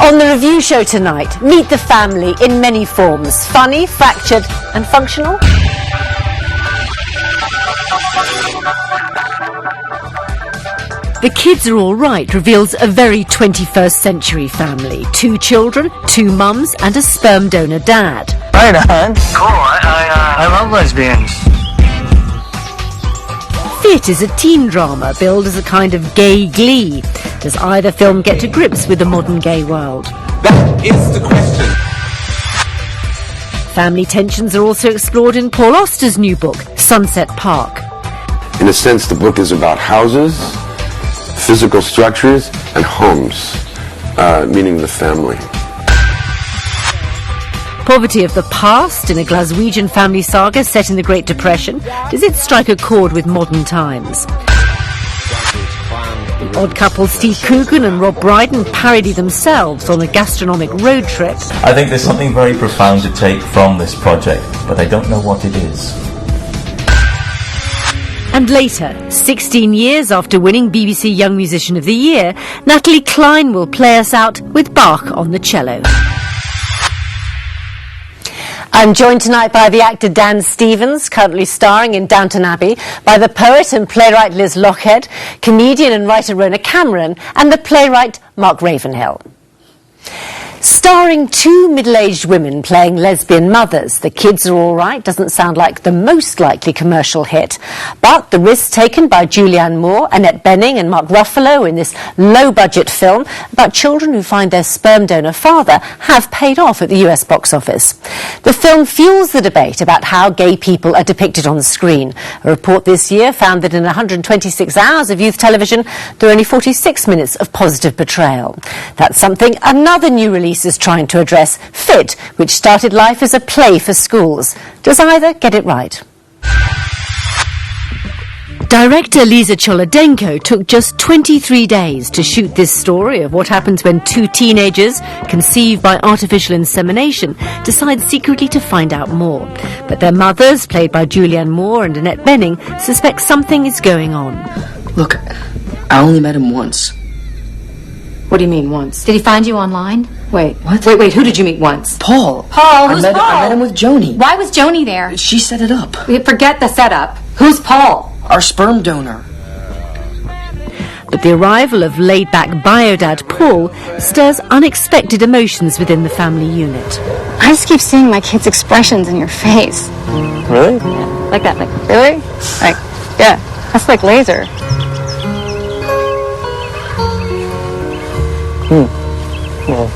On the review show tonight, meet the family in many forms. Funny, fractured and functional. The Kids Are All Right reveals a very 21st century family. 2 children, 2 mums and a sperm donor dad. Right on. Cool, I love lesbians. Fit is a teen drama billed as a kind of gay Glee. Does either film get to grips with the modern gay world? That is the question. Family tensions are also explored in Paul Auster's new book, Sunset Park. In a sense, the book is about houses, physical structures, and homes, meaning the family. Poverty of the past in a Glaswegian family saga set in the Great Depression. Does it strike a chord with modern times? The odd couple Steve Coogan and Rob Brydon parody themselves on a gastronomic road trip. I think there's something very profound to take from this project, but I don't know what it is. And later, 16 years after winning BBC Young Musician of the Year, Natalie Cline will play us out with Bach on the cello. I'm joined tonight by the actor Dan Stevens, currently starring in Downton Abbey, by the poet and playwright Liz Lochhead, comedian and writer Rhona Cameron, and the playwright Mark Ravenhill. Starring 2 middle-aged women playing lesbian mothers, The Kids Are All Right doesn't sound like the most likely commercial hit. But the risks taken by Julianne Moore, Annette Bening and Mark Ruffalo in this low-budget film about children who find their sperm donor father have paid off at the US box office. The film fuels the debate about how gay people are depicted on the screen. A report this year found that in 126 hours of youth television, there are only 46 minutes of positive portrayal. That's something another new release is trying to address, Fit, which started life as a play for schools. Does either get it right? Director Lisa Cholodenko took just 23 days to shoot this story of what happens when 2 teenagers, conceived by artificial insemination, decide secretly to find out more. But their mothers, played by Julianne Moore and Annette Bening, suspect something is going on. Look, I only met him once. What do you mean, once? Did he find you online? Wait. What? Wait, who did you meet once? Paul. Paul? Who's Paul? I met him with Joni. Why was Joni there? She set it up. Forget the setup. Who's Paul? Our sperm donor. But the arrival of laid-back biodad Paul stirs unexpected emotions within the family unit. I just keep seeing my kids' expressions in your face. Really? Yeah, like that. Like, really? Like, yeah. That's like laser. Well.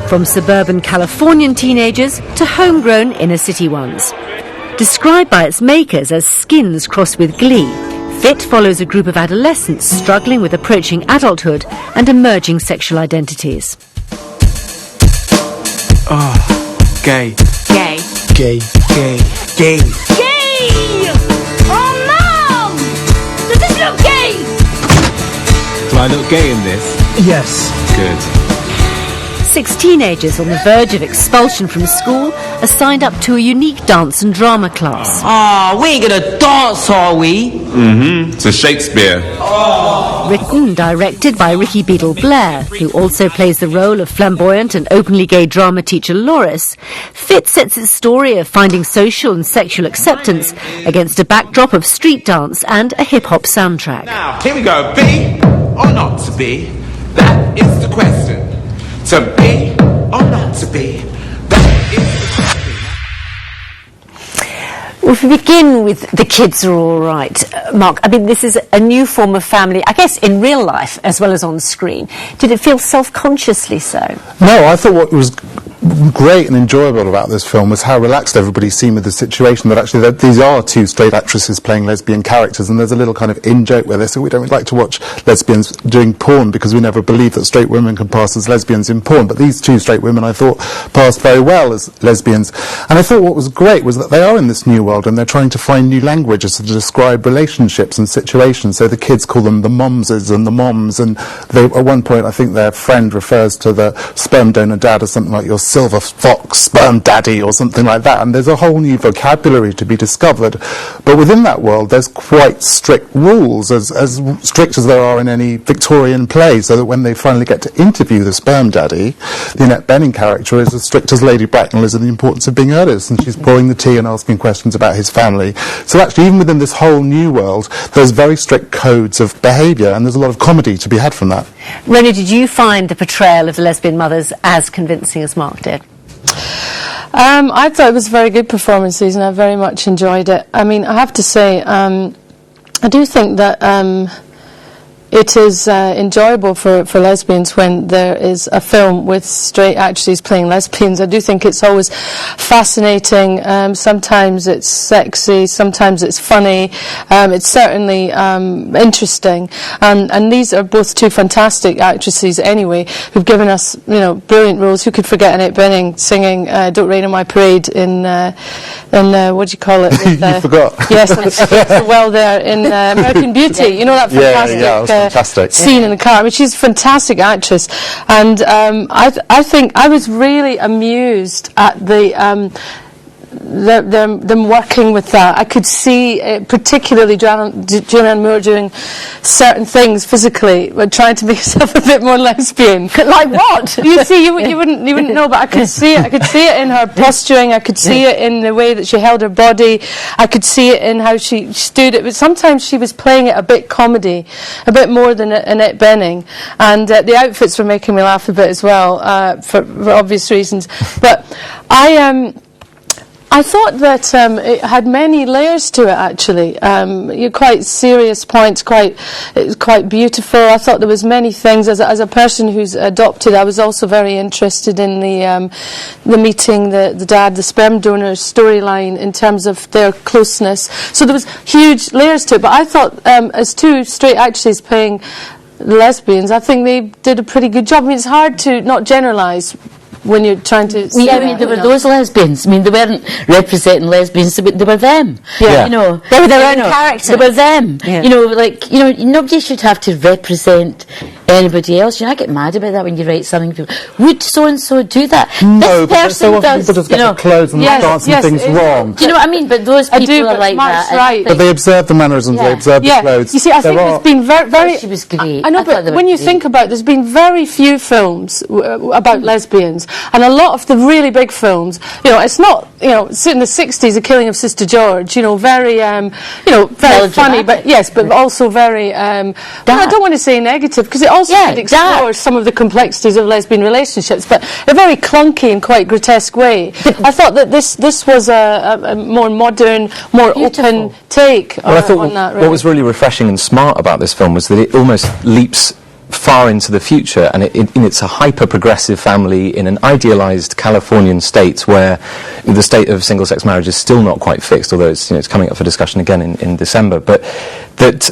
From suburban Californian teenagers to homegrown inner-city ones. Described by its makers as skins crossed with glee, Fit follows a group of adolescents struggling with approaching adulthood and emerging sexual identities. Oh, gay. Gay. Gay. Gay. Gay. Gay! Oh, Mom! Does this look gay? Do I look gay in this? Yes. Good. 6 teenagers on the verge of expulsion from school are signed up to a unique dance and drama class. We ain't gonna dance, are we? It's a Shakespeare. Written and directed by Ricky Beadle Blair, who also plays the role of flamboyant and openly gay drama teacher Loris, Fit sets its story of finding social and sexual acceptance against a backdrop of street dance and a hip-hop soundtrack. Now, here we go. Be or not to be? That is the question. To be or not to be? That is the question. Well, if we begin with The Kids Are All Right, Mark, I mean, this is a new form of family, I guess, in real life as well as on screen. Did it feel self-consciously so? No, I thought what was great and enjoyable about this film was how relaxed everybody seemed with the situation, that actually these are 2 straight actresses playing lesbian characters, and there's a little kind of in-joke where they say we don't like to watch lesbians doing porn because we never believe that straight women can pass as lesbians in porn, but these 2 straight women I thought passed very well as lesbians. And I thought what was great was that they are in this new world and they're trying to find new languages to describe relationships and situations. So the kids call them the momses and the moms, and they, at one point I think their friend refers to the sperm donor dad as something like your silver fox, sperm daddy, or something like that. And there's a whole new vocabulary to be discovered. But within that world, there's quite strict rules, as strict as there are in any Victorian play, so that when they finally get to interview the sperm daddy, the Annette Bening character is as strict as Lady Bracknell is in the importance of being earnest, and she's pouring the tea and asking questions about his family. So actually, even within this whole new world, there's very strict codes of behaviour, and there's a lot of comedy to be had from that. Rhona, did you find the portrayal of the lesbian mothers as convincing as Mark did? I thought it was very good performances, and I very much enjoyed it. I mean, I have to say, I do think that it is enjoyable for lesbians when there is a film with straight actresses playing lesbians. I do think it's always fascinating. Sometimes it's sexy, sometimes it's funny. It's certainly interesting. And these are both two fantastic actresses anyway, who've given us, brilliant roles. Who could forget Annette Bening singing Don't Rain on My Parade in what do you call it? With, You forgot. Yes, well there in American Beauty. You know that fantastic fantastic scene in the car. I mean, she's a fantastic actress, and I think I was really amused at them working with that. I could see particularly Julianne Moore doing certain things physically, but trying to make herself a bit more lesbian. Like what? You see, you wouldn't know, but I could see it. I could see it in her posturing. I could see it in the way that she held her body. I could see it in how she stood it. But sometimes she was playing it a bit comedy, a bit more than Annette Bening, and the outfits were making me laugh a bit as well for obvious reasons. But I thought that it had many layers to it, actually. Quite serious points, it was quite beautiful. I thought there was many things. As a person who's adopted, I was also very interested in the meeting the dad, the sperm donor's storyline in terms of their closeness. So there was huge layers to it. But I thought, as two straight actresses playing lesbians, I think they did a pretty good job. I mean, it's hard to not generalise when you're trying to say there were those lesbians. I mean, they weren't representing lesbians, but they were them. Yeah. They were their own character. They were them. Yeah. Nobody should have to represent anybody else. I get mad about that when you write something. People, would so-and-so do that? No, this but person so often does, people just get their clothes and start some things wrong. Do you know what I mean? But those people are like Mark's that. Right. But they observe the mannerisms, they observe the clothes. You see, I think there's been very... She was great. I know, but when you think about it, there's been very few films about lesbians, and a lot of the really big films, it's not, it's in the 60s, The Killing of Sister George, very very funny, but also very, I don't want to say negative, because it also explores some of the complexities of lesbian relationships, but in a very clunky and quite grotesque way. I thought that this was a more modern, more open take I thought on that. What was really refreshing and smart about this film was that it almost leaps far into the future, and it's a hyper-progressive family in an idealised Californian state where the state of single-sex marriage is still not quite fixed, although it's coming up for discussion again in December. But that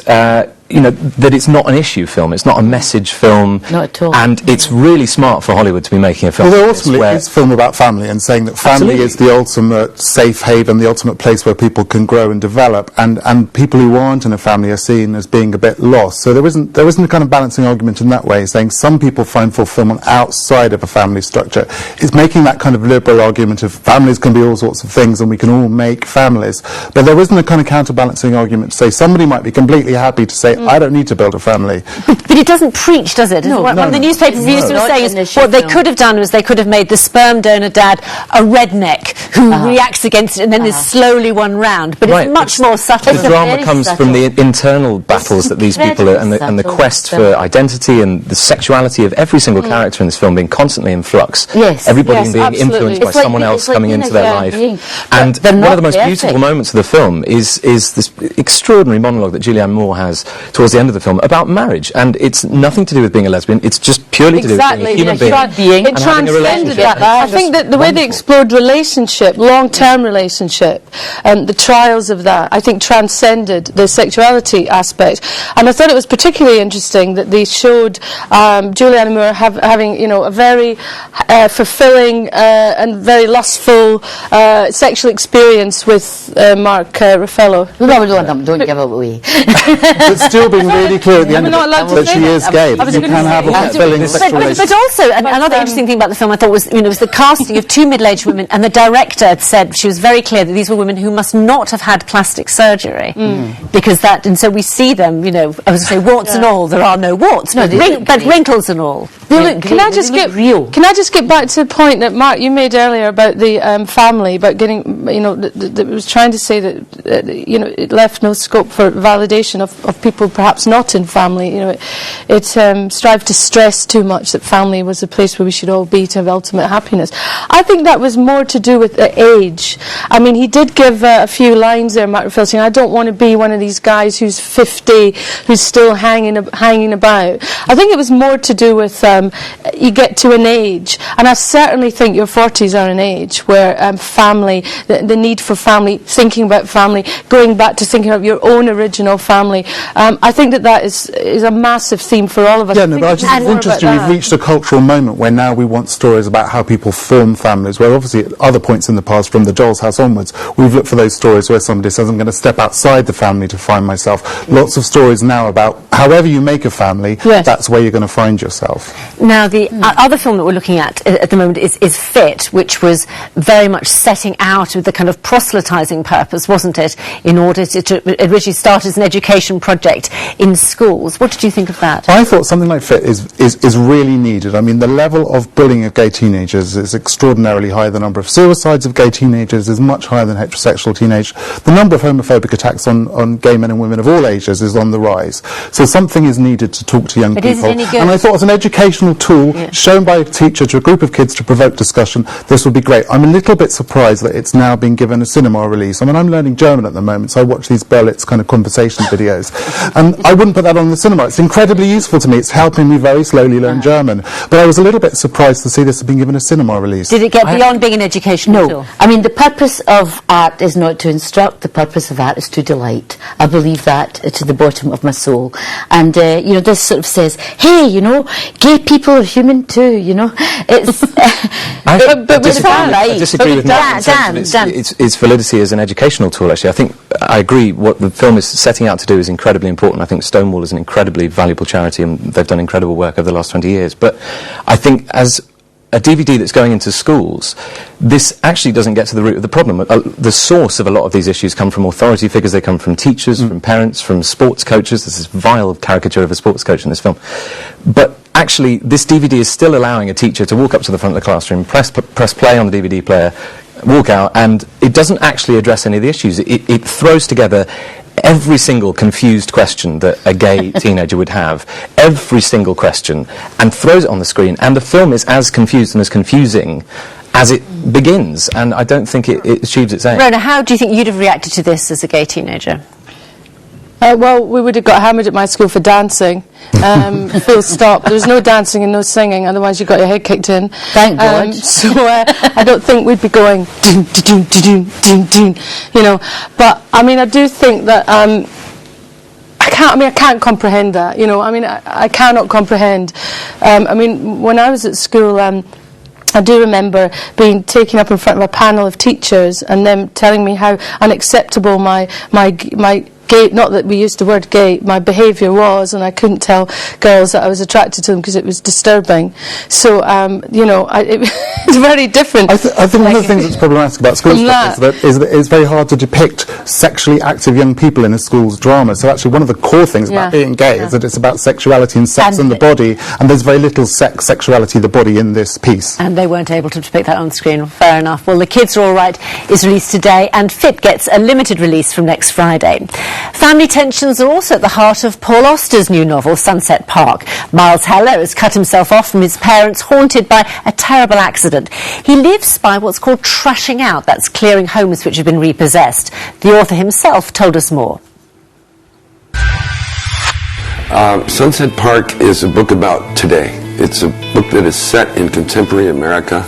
it's not an issue film, it's not a message film, not at all. And it's really smart for Hollywood to be making a film. Although ultimately it's a film about family, and saying that family is the ultimate safe haven, the ultimate place where people can grow and develop, and people who aren't in a family are seen as being a bit lost. So there isn't a kind of balancing argument in that way, saying some people find fulfillment outside of a family structure. It's making that kind of liberal argument of families can be all sorts of things and we can all make families. But there isn't a kind of counterbalancing argument to say somebody might be completely happy to say, I don't need to build a family. But it doesn't preach, does it? One of the newspaper reviews was saying is what they could have done was they could have made the sperm donor dad a redneck who reacts against it, and then there's slowly one round. But it's much more subtle. The drama comes from the internal battles that these people are, and the quest for identity and the sexuality of every single character in this film being constantly in flux. Yes. Everybody being influenced by someone else coming into their life. And one of the most beautiful moments of the film is this extraordinary monologue that Julianne Moore has towards the end of the film about marriage, and it's nothing to do with being a lesbian, it's just purely to do with being a human being it transcended that. I think that the way they explored relationship, long-term relationship, and the trials of that, I think transcended the sexuality aspect. And I thought it was particularly interesting that they showed Julianne Moore having a very fulfilling and very lustful sexual experience with Mark Ruffalo. No, don't give it away. But still being really clear at the end We're not allowed of to it that say she that. is gay. I was You gonna can say- have a Yeah. fulfilling sexual But relationship. also, another interesting thing about the film I thought was, was the casting of two middle-aged women, and the director said she was very clear that these were women who must not have had plastic surgery, because that, and so we see them, I was going to say warts and all, there are no warts, but wrinkles and all. Can I just get back to the point that Mark you made earlier about the family, about getting, that was trying to say that it left no scope for validation of people perhaps not in family. It strived to stress too much that family was the place where we should all be to have ultimate happiness. I think that was more to do with age. I mean, he did give a few lines there, Mark Ravenhill, saying, "I don't want to be one of these guys who's 50, who's still hanging about." I think it was more to do with you get to an age, and I certainly think your 40s are an age where family, the need for family, thinking about family, going back to thinking of your own original family. I think that is a massive theme for all of us. Yeah, no, but I just think it's interesting. We've reached a cultural moment where now we want stories about how people form families, where obviously at other points in the past, from the Doll's House onwards, we've looked for those stories where somebody says, I'm going to step outside the family to find myself. Lots of stories now about however you make a family, that's where you're going to find yourself. Now, the other film that we're looking at the moment is Fit, which was very much setting out with the kind of proselytising purpose, wasn't it, in order to originally start as an education project in schools. What did you think of that? I thought something like Fit is really needed. I mean, the level of bullying of gay teenagers is extraordinarily high. The number of suicides of gay teenagers is much higher than heterosexual teenage. The number of homophobic attacks on gay men and women of all ages is on the rise. So something is needed to talk to young people. Is it any good? And I thought as an educational tool shown by a teacher to a group of kids to provoke discussion, this would be great. I'm a little bit surprised that it's now being given a cinema release. I mean, I'm learning German at the moment, so I watch these Berlitz kind of conversation videos. And I wouldn't put that on the cinema. It's incredibly useful to me. It's helping me very slowly learn German. But I was a little bit surprised to see this being given a cinema release. Did it get beyond being an educational tool? I mean, the purpose of art is not to instruct. The purpose of art is to delight. I believe that to the bottom of my soul. And, this sort of says, hey, gay people are human too, It's... I disagree with Mark in terms of its validity as an educational tool, actually. I think I agree what the film is setting out to do is incredibly important. I think Stonewall is an incredibly valuable charity and they've done incredible work over the last 20 years. But I think as a DVD that's going into schools, this actually doesn't get to the root of the problem. The source of a lot of these issues come from authority figures. They come from teachers, from parents, from sports coaches. There's this vile caricature of a sports coach in this film. But actually, this DVD is still allowing a teacher to walk up to the front of the classroom, press play on the DVD player, walk out, and it doesn't actually address any of the issues. It throws together every single confused question that a gay teenager would have, every single question, and throws it on the screen, and the film is as confused and as confusing as it begins, and I don't think it achieves its aim. Rhona, how do you think you'd have reacted to this as a gay teenager? Well, we would have got hammered at my school for dancing. Full stop. There was no dancing and no singing, otherwise you got your head kicked in. Thank God. So I don't think we'd be going doon, doon, doon, doon, doon, But I mean, I do think that I can't comprehend that. I cannot comprehend. When I was at school. I do remember being taken up in front of a panel of teachers and them telling me how unacceptable my gay, not that we used the word gay, my behaviour was, and I couldn't tell girls that I was attracted to them because it was disturbing. So, it's very different. I think one of the things that's problematic about school stuff is that it's very hard to depict sexually active young people in a school's drama. So actually one of the core things about being gay is that it's about sexuality and sex and the body, and there's very little sex, sexuality, the body in this piece. And they weren't able to depict that on screen. Fair enough. Well, The Kids Are All Right is released today, and Fit gets a limited release from next Friday. Family tensions are also at the heart of Paul Auster's new novel, Sunset Park. Miles Heller has cut himself off from his parents, haunted by a terrible accident. He lives by what's called trashing out, that's clearing homes which have been repossessed. The author himself told us more. Sunset Park is a book about today. It's a book that is set in contemporary America.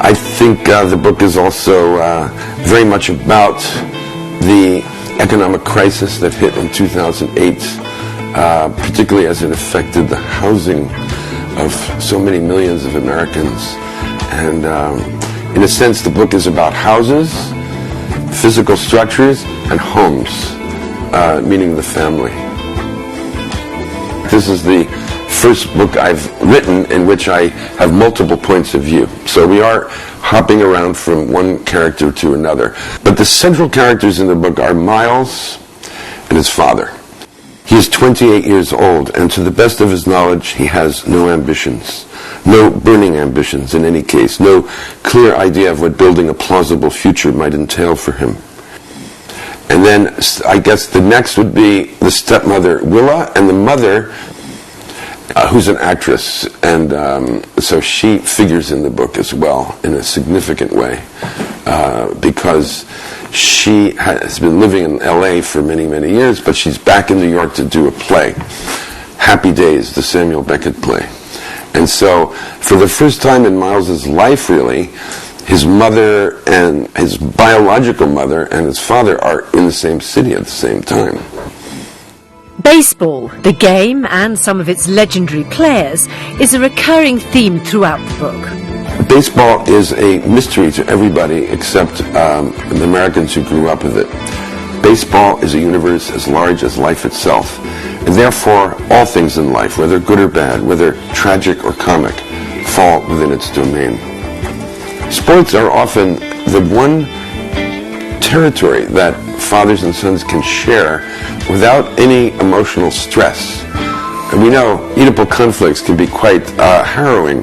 I think the book is also very much about the economic crisis that hit in 2008, particularly as it affected the housing of so many millions of Americans. And in a sense, the book is about houses, physical structures, and homes, meaning the family. fact, this is the first book I've written in which I have multiple points of view. So we are hopping around from one character to another. But the central characters in the book are Miles and his father. He is 28 years old, and to the best of his knowledge, he has no ambitions. No burning ambitions in any case. No clear idea of what building a plausible future might entail for him. And then I guess the next would be the stepmother, Willa, and the mother, who's an actress. And so she figures in the book as well in a significant way because she has been living in L.A. for many, many years, but she's back in New York to do a play, Happy Days, the Samuel Beckett play. And so, for the first time in Miles's life, really, his mother and his biological mother and his father are in the same city at the same time. Baseball, the game, and some of its legendary players, is a recurring theme throughout the book. Baseball is a mystery to everybody except the Americans who grew up with it. Baseball is a universe as large as life itself, and therefore all things in life, whether good or bad, whether tragic or comic, fall within its domain. Sports are often the one territory that fathers and sons can share without any emotional stress. And we know Oedipal conflicts can be quite harrowing,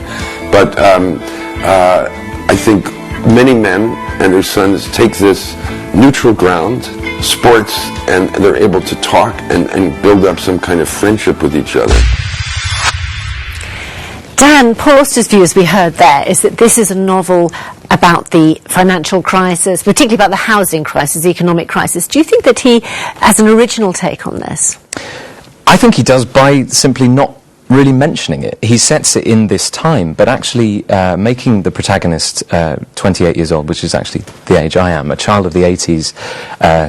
but I think many men and their sons take this neutral ground, sports, and they're able to talk and build up some kind of friendship with each other. Dan, Paul Auster's view, as we heard there, is that this is a novel about the financial crisis, particularly about the housing crisis, the economic crisis. Do you think that he has an original take on this? I think he does by simply not really mentioning it. He sets it in this time, but actually making the protagonist 28 years old, which is actually the age I am, a child of the 80s,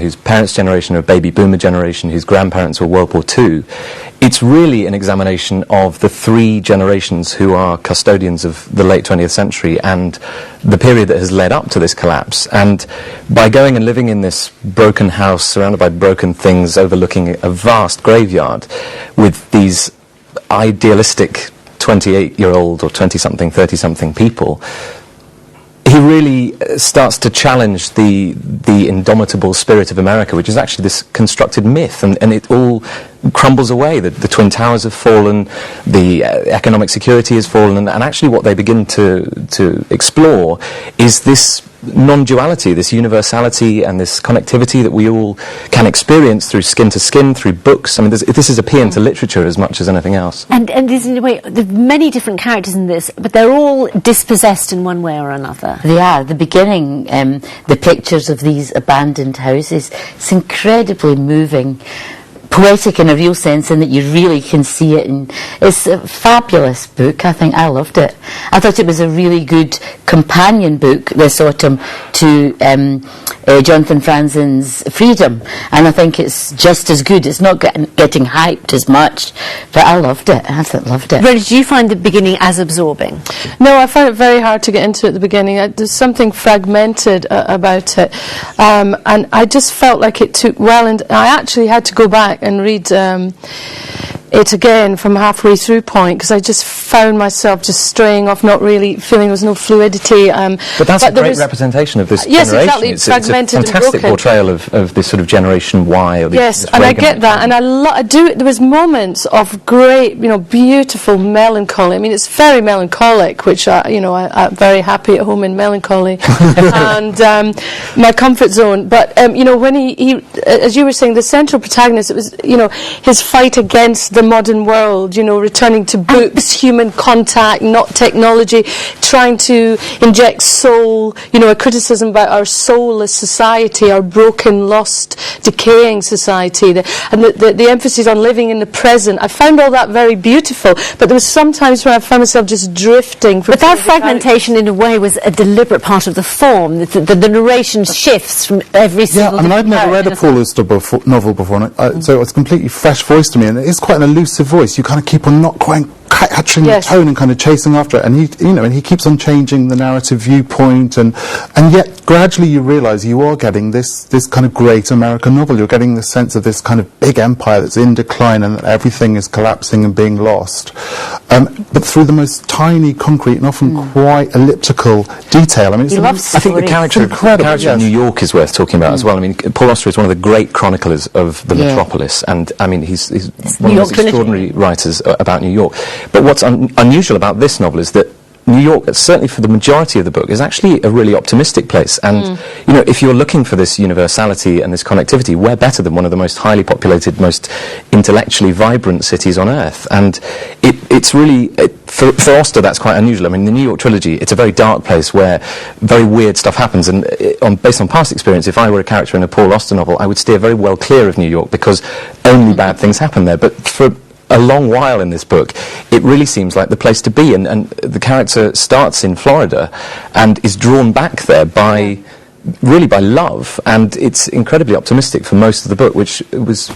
whose parents' generation are a baby boomer generation, whose grandparents were World War II. It's really an examination of the three generations who are custodians of the late 20th century and the period that has led up to this collapse. And by going and living in this broken house, surrounded by broken things, overlooking a vast graveyard, with these idealistic 28-year-old or 20-something, 30-something people, he really starts to challenge the indomitable spirit of America, which is actually this constructed myth, and it all crumbles away. The Twin Towers have fallen, the economic security has fallen, and actually what they begin to explore is this non-duality, this universality and this connectivity that we all can experience through skin to skin, through books. I mean, this is appealing to literature as much as anything else. And there's, in a way, there are many different characters in this, but they're all dispossessed in one way or another. They are. The beginning, the pictures of these abandoned houses, it's incredibly moving. Poetic in a real sense, in that you really can see it, and it's a fabulous book. I think I loved it. I thought it was a really good companion book this autumn to Jonathan Franzen's Freedom, and I think it's just as good. It's not getting hyped as much, but I loved it. I loved it. Rhona, did you find the beginning as absorbing? No, I found it very hard to get into at the beginning. There's something fragmented about it, and I just felt like it took well, and I actually had to go back and read it again from halfway through point, because I just found myself just straying off, not really feeling there was no fluidity. But that's a great representation of this yes, generation. Exactly, it's fragmented a fantastic portrayal of this sort of Generation Y. Or yes, this and Reagan I get that, and I do. There was moments of great, beautiful melancholy. I mean, it's very melancholic, which I'm very happy at home in melancholy, and my comfort zone. But when he, as you were saying, the central protagonist, it was his fight against the modern world, returning to books, human contact, not technology, trying to inject soul, a criticism about our soulless society, our broken, lost, decaying society, and the emphasis on living in the present. I found all that very beautiful, but there was sometimes when I found myself just drifting. But that fragmentation, in a way, was a deliberate part of the form. The narration shifts from every single. Yeah, I mean, I'd never read a Paul Auster novel before, so it was completely fresh voice to me, and it is quite an elusive voice. You kind of keep on not quite catching the tone and kind of chasing after it, and he keeps on changing the narrative viewpoint, and yet gradually you realise you are getting this kind of great American novel. You're getting this sense of this kind of big empire that's in decline and that everything is collapsing and being lost, but through the most tiny, concrete, and often quite elliptical detail. I mean, I think the character of New York is worth talking about as well. I mean, Paul Auster is one of the great chroniclers of the metropolis, and I mean, he's one of the most extraordinary writers about New York. But what's unusual about this novel is that New York, certainly for the majority of the book, is actually a really optimistic place. And, if you're looking for this universality and this connectivity, where better than one of the most highly populated, most intellectually vibrant cities on Earth? And it's really, for Auster, that's quite unusual. I mean, the New York trilogy, it's a very dark place where very weird stuff happens. And based on past experience, if I were a character in a Paul Auster novel, I would steer very well clear of New York because only bad things happen there. But for a long while in this book, it really seems like the place to be, and the character starts in Florida and is drawn back there by love, and it's incredibly optimistic for most of the book, which was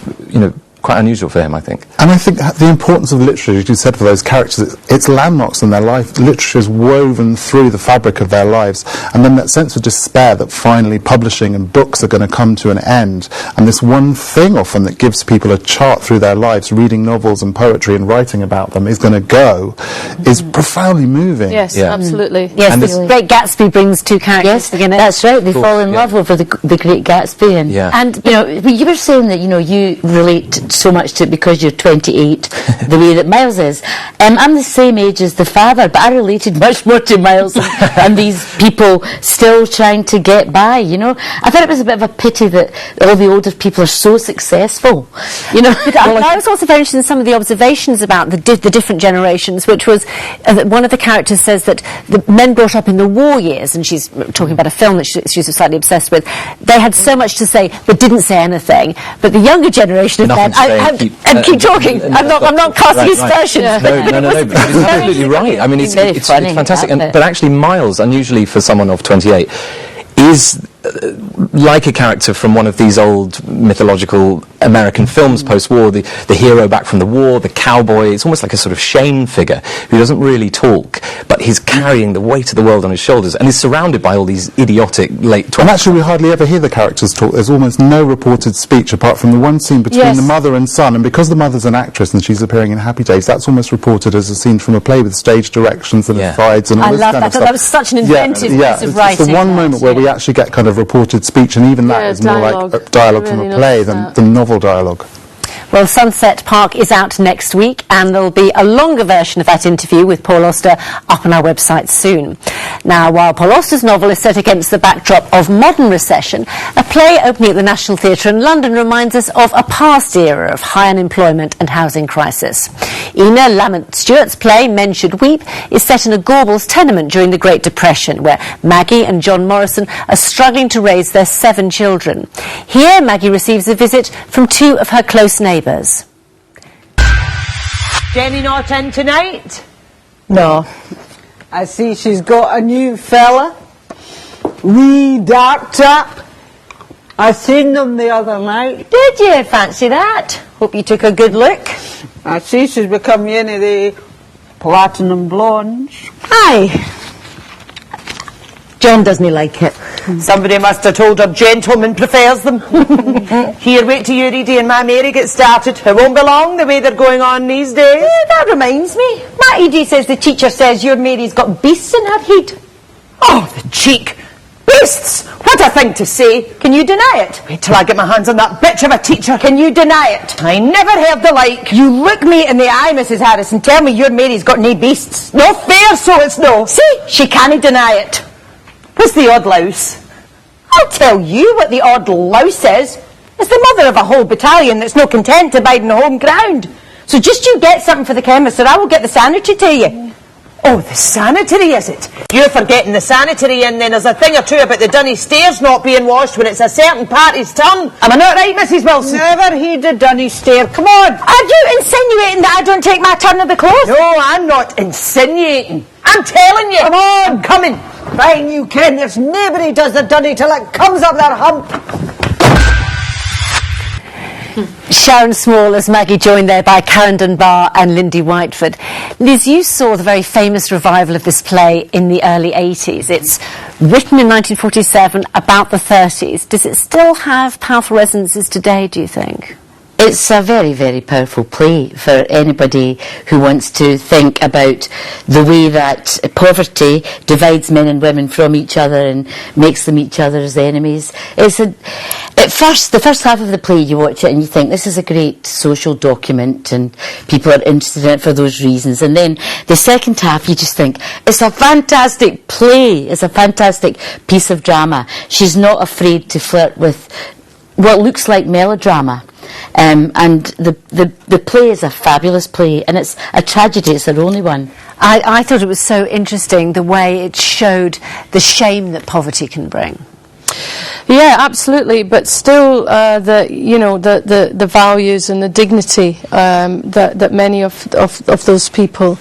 quite unusual for him, I think. And I think the importance of literature, as you said, for those characters, it's landmarks in their life. Literature is woven through the fabric of their lives, and then that sense of despair that finally publishing and books are going to come to an end, and this one thing often that gives people a chart through their lives, reading novels and poetry and writing about them, is going to go, is profoundly moving. Yes, absolutely. Yes, and the Great Gatsby brings two characters together. That's right, they fall in love over the Great Gatsby. And you were saying that you relate so much to it because you're 28, the way that Miles is. I'm the same age as the father, but I related much more to Miles and these people still trying to get by, I thought it was a bit of a pity that all the older people are so successful, But I was also very interested in some of the observations about the different generations, which was one of the characters says that the men brought up in the war years, and she's talking about a film that she's slightly obsessed with, they had so much to say but didn't say anything, but the younger generation of men keep talking. I'm not casting aspersions. No, but it's absolutely right. I mean, it's fantastic. But actually, Miles, unusually for someone of 28, is like a character from one of these old mythological American films post-war, the hero back from the war, the cowboy. It's almost like a sort of Shane figure who doesn't really talk, but he's carrying the weight of the world on his shoulders and is surrounded by all these idiotic late 20s. And actually, we hardly ever hear the characters talk. There's almost no reported speech apart from the one scene between the mother and son, and because the mother's an actress and she's appearing in Happy Days, that's almost reported as a scene from a play with stage directions and asides and all this kind of stuff. That was such an inventive piece of writing. It's the one moment where we actually get kind of reported speech, and even that is more like dialogue from a play than novel dialogue. Well, Sunset Park is out next week, and there'll be a longer version of that interview with Paul Auster up on our website soon. Now, while Paul Auster's novel is set against the backdrop of modern recession, a play opening at the National Theatre in London reminds us of a past era of high unemployment and housing crisis. Ina Lamont-Stewart's play Men Should Weep is set in a Gorbals tenement during the Great Depression, where Maggie and John Morrison are struggling to raise their 7 children. Here, Maggie receives a visit from 2 of her close neighbours. Jenny not in tonight? No. I see she's got a new fella. Wee dark chap. I seen them the other night. Did you? Fancy that? Hope you took a good look. I see she's become one of the platinum blondes. Aye. John doesn't like it. Somebody must have told her gentleman prefers them. Here, wait till Edie and my Mary get started. It won't be long the way they're going on these days. That reminds me. My Edie says the teacher says your Mary's got beasts in her head. Oh, the cheek. Beasts! What a thing to say. Can you deny it? Wait till I get my hands on that bitch of a teacher. Can you deny it? I never heard the like. You look me in the eye, Mrs. Harris, and tell me your Mary's got no beasts. No fair, so it's no. See, she can't deny it. What's the odd louse? I'll tell you what the odd louse is. It's the mother of a whole battalion that's no content to bide in the home ground. So just you get something for the chemist, or I will get the sanitary to you. Oh, the sanitary, is it? You're forgetting the sanitary, and then there's a thing or two about the dunny stairs not being washed when it's a certain party's turn. Am I not right, Mrs. Wilson? Never heed a dunny stair. Come on. Are you insinuating that I don't take my turn of the clothes? No, I'm not insinuating. I'm telling you. Come on. I'm coming. Fine, you can. There's nobody does the dunny till it comes up that hump. Sharon Small as Maggie, joined there by Karen Dunbar and Lindy Whiteford. Liz, you saw the very famous revival of this play in the early 80s. It's written in 1947, about the 30s. Does it still have powerful resonances today, do you think? It's a very, very powerful play for anybody who wants to think about the way that poverty divides men and women from each other and makes them each other's enemies. The first half of the play, you watch it and you think this is a great social document and people are interested in it for those reasons. And then the second half, you just think it's a fantastic play. It's a fantastic piece of drama. She's not afraid to flirt with what looks like melodrama. And the play is a fabulous play, and it's a tragedy. It's their only one. I thought it was so interesting the way it showed the shame that poverty can bring. Yeah, absolutely. But still, the values and the dignity that many of those people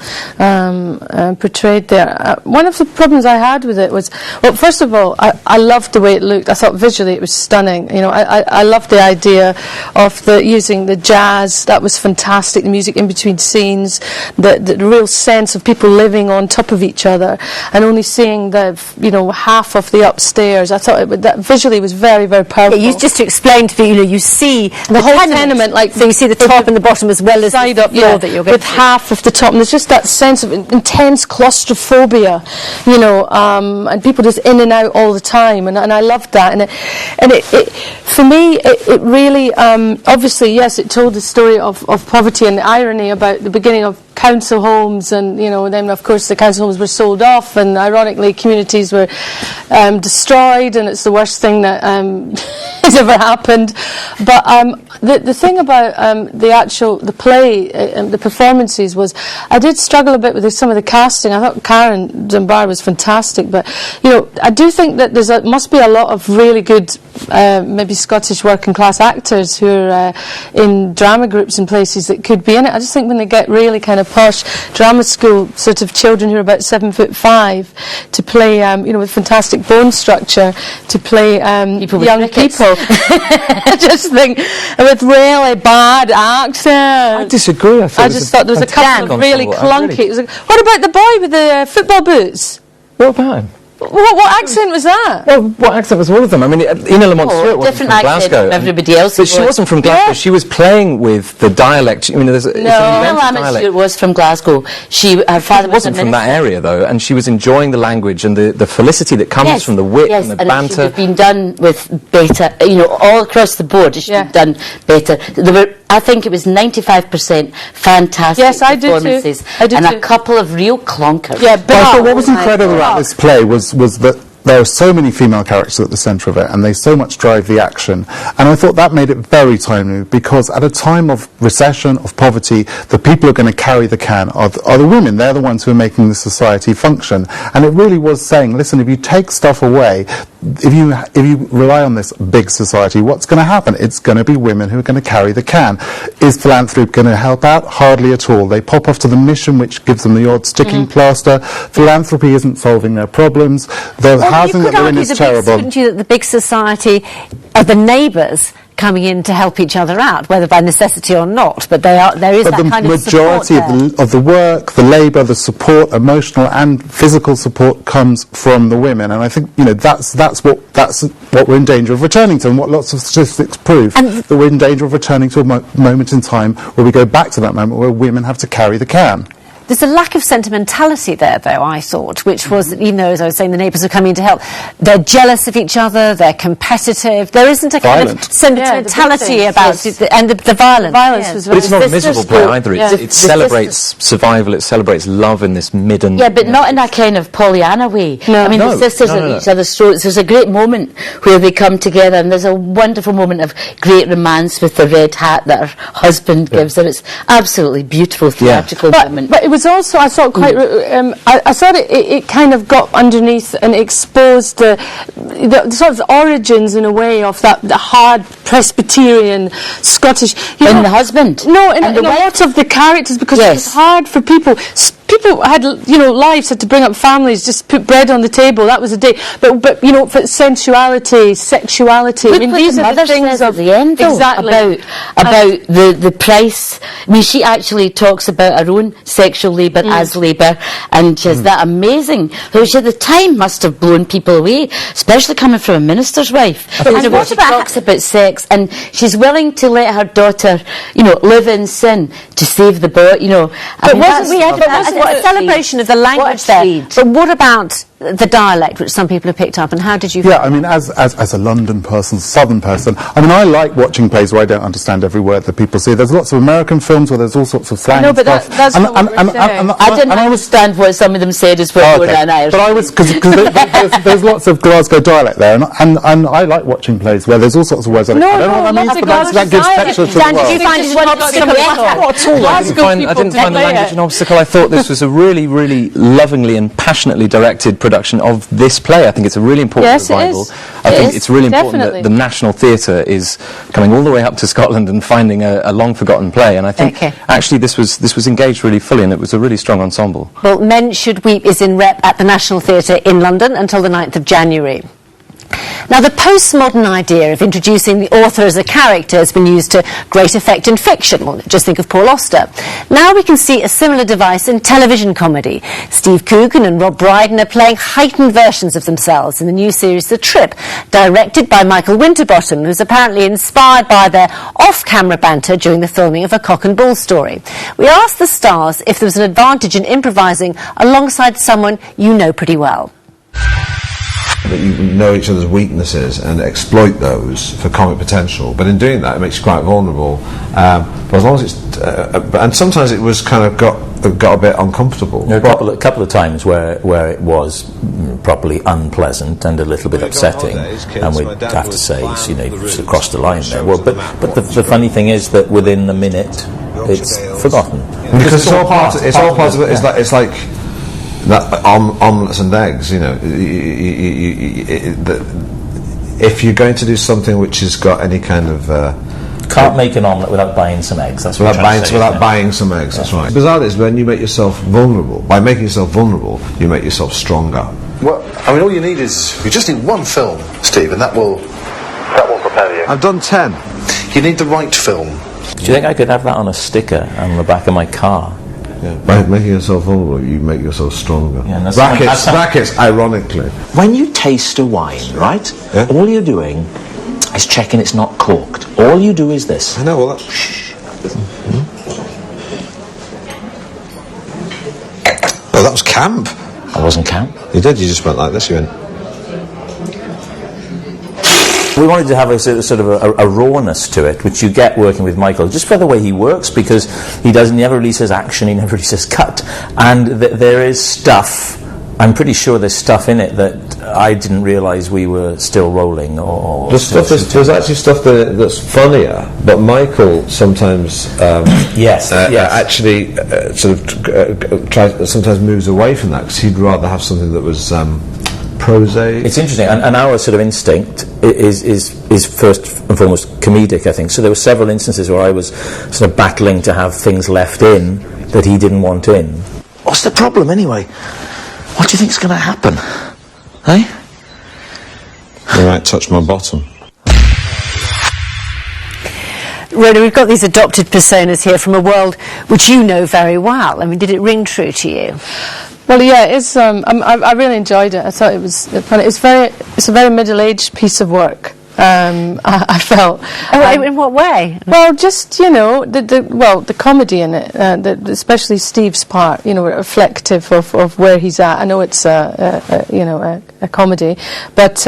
portrayed there. One of the problems I had with it was, well, first of all, I loved the way it looked. I thought visually it was stunning. You know, I loved the idea of using the jazz. That was fantastic. The music in between scenes, the real sense of people living on top of each other and only seeing half of the upstairs. I thought that visually was very, very powerful. Yeah, just to explain to you, you see the whole tenement, like so you see the top and the bottom as well as side the up, floor that you're getting with half of the top, and there's just that sense of intense claustrophobia, and people just in and out all the time, and I loved that, and it for me it really obviously, yes, it told the story of poverty and the irony about the beginning of council homes, and then of course the council homes were sold off, and ironically communities were destroyed, and it's the worst thing that has ever happened. But the thing about the play, the performances, was I did struggle a bit with some of the casting. I thought Karen Dunbar was fantastic, but I do think that must be a lot of really good maybe Scottish working class actors who are in drama groups and places that could be in it. I just think when they get really kind of posh drama school sort of children who are about 7'5" to play with fantastic bone structure, to play young people. I just think with really bad accents. I disagree. I just thought there was a couple of really clunky. What about the boy with the football boots? What about him? What accent was that? Well, what accent was all of them? I mean, Ina Lamont Stewart wasn't from Glasgow. From everybody else. But she wasn't from Glasgow. Yeah. She was playing with the dialect. I mean, Ina Lamont Stewart was from Glasgow. Her father wasn't from that area, though, and she was enjoying the language and the felicity that comes from the wit and the banter. It should have been done with better, all across the board. It should have been done better. There were, I think it was 95% fantastic performances, and a couple of real clunkers. Yeah, but I thought what was incredible about this play was that there are so many female characters at the centre of it, and they so much drive the action. And I thought that made it very timely, because at a time of recession, of poverty, the people who are going to carry the can are the women. They're the ones who are making the society function. And it really was saying, listen, if you take stuff away, if you rely on this big society, what's going to happen? It's going to be women who are going to carry the can. Is philanthropy going to help out? Hardly at all. They pop off to the mission, which gives them the odd sticking plaster. Philanthropy isn't solving their problems. The housing that they're in is terrible. Wouldn't you that the big society are the neighbours coming in to help each other out, whether by necessity or not, but there is that kind of support there. The majority of the work, the labour, the support, emotional and physical support comes from the women, and I think that's what we're in danger of returning to, and what lots of statistics prove, that we're in danger of returning to a moment in time where we go back to that moment where women have to carry the can. There's a lack of sentimentality there, though, I thought, which was, even though, as I was saying, the neighbours are coming to help, they're jealous of each other, they're competitive, there isn't a kind of sentimentality about it, and the violence. Was but it's not a miserable play either. It celebrates survival, it celebrates love in this midden... Yeah, but not in a kind of Pollyanna way. No. I mean, the sisters are at each other's throats. There's a great moment where they come together, and there's a wonderful moment of great romance with the red hat that her husband gives her. It's absolutely beautiful theatrical moment. But it was also, I thought, quite. I thought it kind of got underneath and exposed the sort of origins, in a way, of the hard Presbyterian Scottish. In the husband. No, in a lot of the characters, because it was hard for people. people had, lives, had to bring up families, just put bread on the table. That was a day. But for sensuality, sexuality. Look, I mean, these are the things at the end, though, exactly about the price. I mean, she actually talks about her own sexual labour as labour, and she has that amazing. So she, at the time, must have blown people away, especially coming from a minister's wife. And what about talks about sex, and she's willing to let her daughter, live in sin to save the boy. But wasn't a celebration of the language there? But what about the dialect, which some people have picked up, and how did you feel? Yeah, I mean, as a London person, southern person, I mean, I like watching plays where I don't understand every word that people say. There's lots of American films where there's all sorts of slang but stuff. that's not what we're saying. I didn't understand what some of them said as well. But I was, because there's lots of Glasgow dialect there, and I like watching plays where there's all sorts of words that I don't know what that means, but that gives texture to the world. Dan, did you find it an obstacle at all? I didn't find the language an obstacle. I thought this was a really, really lovingly and passionately directed production of this play. I think it's a really important revival. I think it's really important that the National Theatre is coming all the way up to Scotland and finding a long-forgotten play. And I think actually this was engaged really fully, and it was a really strong ensemble. Well, Men Should Weep is in rep at the National Theatre in London until the 9th of January. Now, the postmodern idea of introducing the author as a character has been used to great effect in fiction. Well, just think of Paul Auster. Now we can see a similar device in television comedy. Steve Coogan and Rob Brydon are playing heightened versions of themselves in the new series The Trip, directed by Michael Winterbottom, who's apparently inspired by their off-camera banter during the filming of A Cock and Bull Story. We asked the stars if there was an advantage in improvising alongside someone you know pretty well. That you know each other's weaknesses and exploit those for comic potential, but in doing that it makes you quite vulnerable. But as long as it's and sometimes it was kind of got a bit uncomfortable. There were a couple of times where it was properly unpleasant and a little bit upsetting, and we'd have to say, you crossed the line there. Well, but the funny thing is that within a minute it's forgotten because it's all part of it. It's like that omelettes and eggs, if you're going to do something which has got any kind of can't make an omelette without buying some eggs. That's without buying some eggs. That's right. Bizarre is when you make yourself vulnerable. By making yourself vulnerable, you make yourself stronger. Well, I mean, all you just need one film, Steve, and that will prepare you. I've done 10. You need the right film. Do you think I could have that on a sticker on the back of my car? Yeah. By making yourself vulnerable, you make yourself stronger. Yeah, brackets, ironically. When you taste a wine, right, all you're doing is checking it's not corked. All you do is this. I know, well, that... Oh, that was camp. I wasn't camp. You did, you just went like this, you went... We wanted to have a sort of a rawness to it, which you get working with Michael, just by the way he works, because he never really says action, he never really says cut, and there is stuff. I'm pretty sure there's stuff in it that I didn't realise we were still rolling. There's actually stuff that's funnier, but Michael sometimes actually sometimes moves away from that because he'd rather have something that was prosaic. It's interesting, and our sort of instinct is first and foremost comedic, I think. So there were several instances where I was sort of battling to have things left in that he didn't want in. What's the problem anyway? What do you think's going to happen? Eh? You might touch my bottom. Rhona, we've got these adopted personas here from a world which you know very well. I mean, did it ring true to you? Well, yeah, it's. I really enjoyed it. I thought it was funny. It's a very middle-aged piece of work. I felt. In what way? Well, just the comedy in it, especially Steve's part. Reflective of where he's at. I know it's a comedy, but.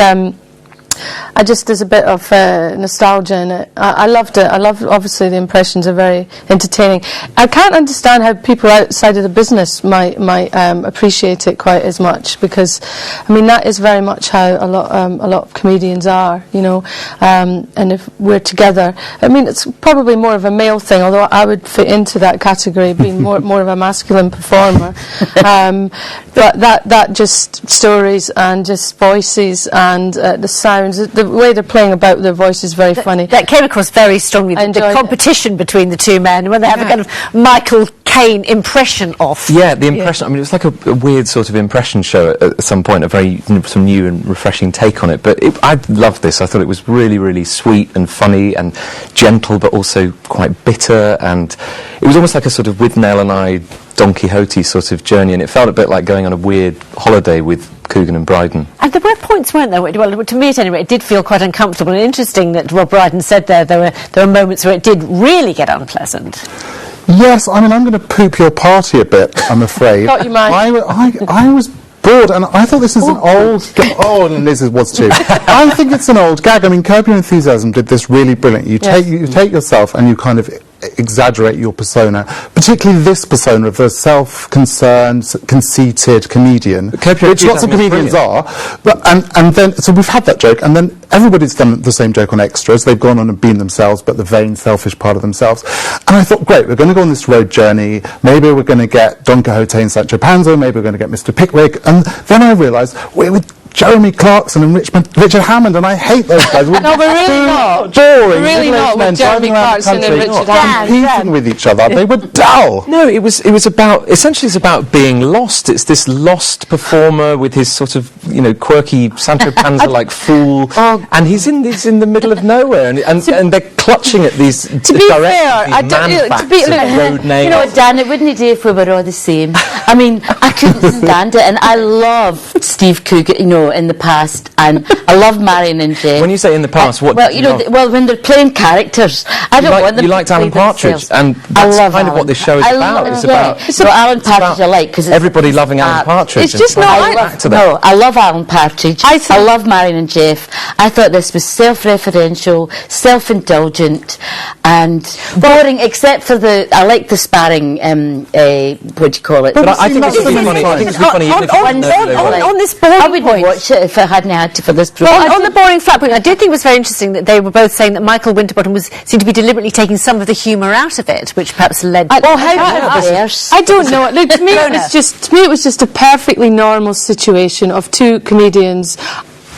There's a bit of nostalgia in it. I loved it. Obviously the impressions are very entertaining. I can't understand how people outside of the business might appreciate it quite as much, because I mean that is very much how a lot of comedians are, and if we're together, I mean it's probably more of a male thing, although I would fit into that category, being more of a masculine performer. But that just stories and just voices and the sounds, the way they're playing about their voice is very funny. That came across very strongly, the competition between the two men, when they have a kind of Michael Kane impression off. Yeah, the impression. I mean, it was like a weird sort of impression show at some point, a very some new and refreshing take on it. But I loved this. I thought it was really, really sweet and funny and gentle, but also quite bitter. And it was almost like a sort of Withnail and I, Don Quixote sort of journey. And it felt a bit like going on a weird holiday with Coogan and Brydon. And there were points, weren't there? Well, to me at any rate, it did feel quite uncomfortable. And interesting that Rob Brydon said there were moments where it did really get unpleasant. Yes, I mean, I'm going to poop your party a bit, I'm afraid. Got you, Mike. I was bored, and I thought this is an old... and Liz was too. I think it's an old gag. I mean, Curb Your Enthusiasm did this really brilliant. You take yourself and you kind of exaggerate your persona, particularly this persona of the self-concerned, conceited comedian, which lots of comedians are. But, and then, so we've had that joke, and then everybody's done the same joke on Extras. They've gone on and been themselves, but the vain, selfish part of themselves. And I thought, great, we're going to go on this road journey. Maybe we're going to get Don Quixote and Sancho Panza. Maybe we're going to get Mr. Pickwick. And then I realised we're with Jeremy Clarkson and Richard Hammond, and I hate those guys. No, we're really not. Boring. We're really not with Jeremy Clarkson and Richard Hammond. Competing with each other. They were dull. No, it was about, essentially it's about being lost. It's this lost performer with his sort of, quirky Sancho Panza-like fool, and he's in the middle of nowhere, and they're clutching at these to be fair, road names. You know what, Dan, it wouldn't do if we were all the same. I mean, I couldn't stand it, and I love Steve Coogan, in the past, and I love Marion and Jeff. When you say in the past, what? Well, when they're playing characters, I don't want them. You liked Alan Partridge, and that's kind of what this show is about. It's about Alan Partridge. I like because everybody loving Alan Partridge. It's just not. I love Alan Partridge. I love Marion and Jeff. I thought this was self-referential, self-indulgent, and boring, except for I like the sparring. What do you call it? But I think it's really funny. I think it's really funny. On this boring I wouldn't watch it if I hadn't had to for this program. Well, on the boring flat point, I did think it was very interesting that they were both saying that Michael Winterbottom seemed to be deliberately taking some of the humour out of it, which perhaps led to... I don't know. Look, to me, it was just a perfectly normal situation of two comedians,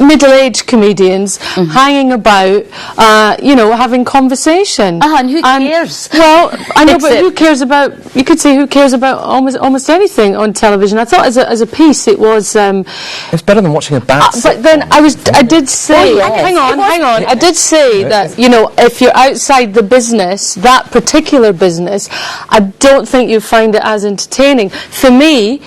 middle-aged comedians, hanging about, having conversation. And who cares? Well, I know, but who cares about... You could say who cares about almost anything on television. I thought as a piece it was... it's better than watching a bad but then I did say... Hang on. I did say that, if you're outside the business, that particular business, I don't think you find it as entertaining. For me,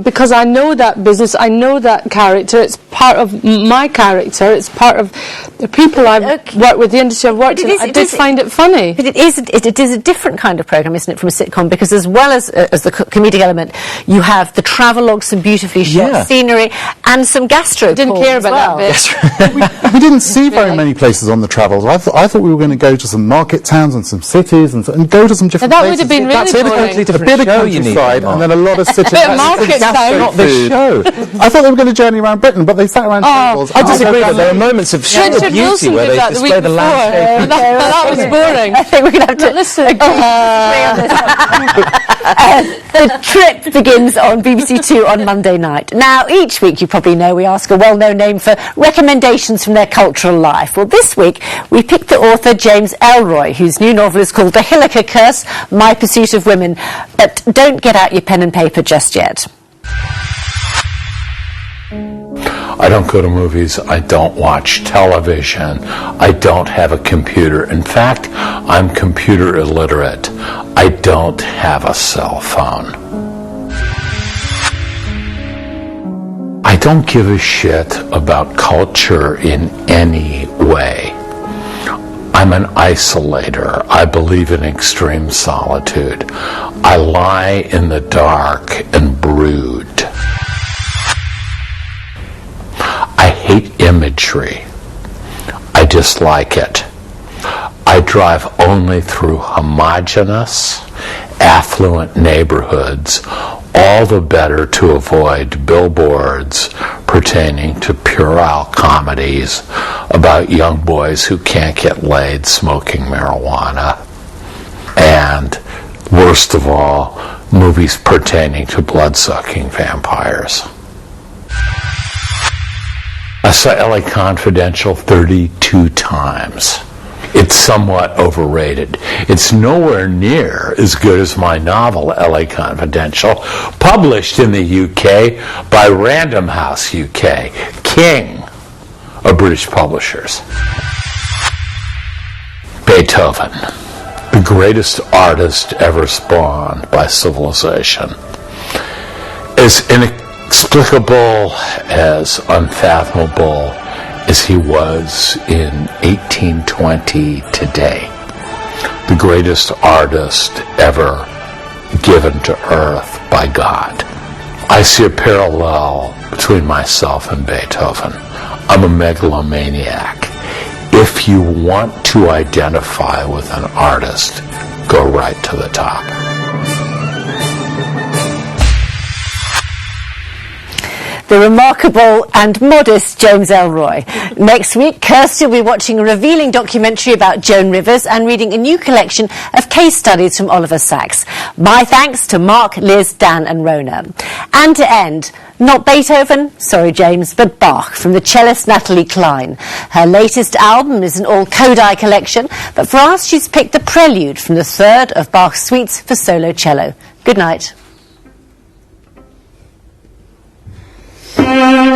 because I know that business, I know that character, it's part of my character, it's part of the people I've worked with, the industry I've worked in. I did find it funny. But it is a different kind of programme, isn't it, from a sitcom? Because as well as the comedic element, you have the travelogue, some beautifully shot scenery, and some gastro. Didn't care about that bit. We didn't see very many places on the travels. I thought we were going to go to some market towns and some cities and go to some different places. That would have been really boring. A bit of countryside and then a lot of cities. Market town. Not this show. I thought they were going to journey around Britain, but they sat around tables. I disagree, but there are moments of sheer beauty where they display the landscape. That was boring. I think we're going to have to listen. The trip begins on BBC Two on Monday night. Now, each week, you probably know, we ask a well-known name for recommendations from their cultural life. Well, this week, we picked the author James Elroy, whose new novel is called The Hilliker Curse, My Pursuit of Women. But don't get out your pen and paper just yet. I don't go to movies. I don't watch television. I don't have a computer. In fact, I'm computer illiterate. I don't have a cell phone. I don't give a shit about culture in any way. I'm an isolator. I believe in extreme solitude. I lie in the dark and brood. I hate imagery. I dislike it. I drive only through homogeneous, affluent neighborhoods, all the better to avoid billboards pertaining to puerile comedies about young boys who can't get laid smoking marijuana. And, worst of all, movies pertaining to blood-sucking vampires. I saw LA Confidential 32 times. It's somewhat overrated. It's nowhere near as good as my novel, LA Confidential, published in the UK by Random House UK, king of British publishers. Beethoven, the greatest artist ever spawned by civilization. As inexplicable, as unfathomable as he was in 1820 today, the greatest artist ever given to earth by God. I see a parallel between myself and Beethoven. I'm a megalomaniac. If you want to identify with an artist, go right to the top. The remarkable and modest James Elroy. Next week, Kirsty will be watching a revealing documentary about Joan Rivers and reading a new collection of case studies from Oliver Sacks. My thanks to Mark, Liz, Dan and Rhona. And to end, not Beethoven, sorry James, but Bach from the cellist Natalie Klein. Her latest album is an all Kodai collection, but for us she's picked the prelude from the third of Bach's suites for solo cello. Good night. Thank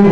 you.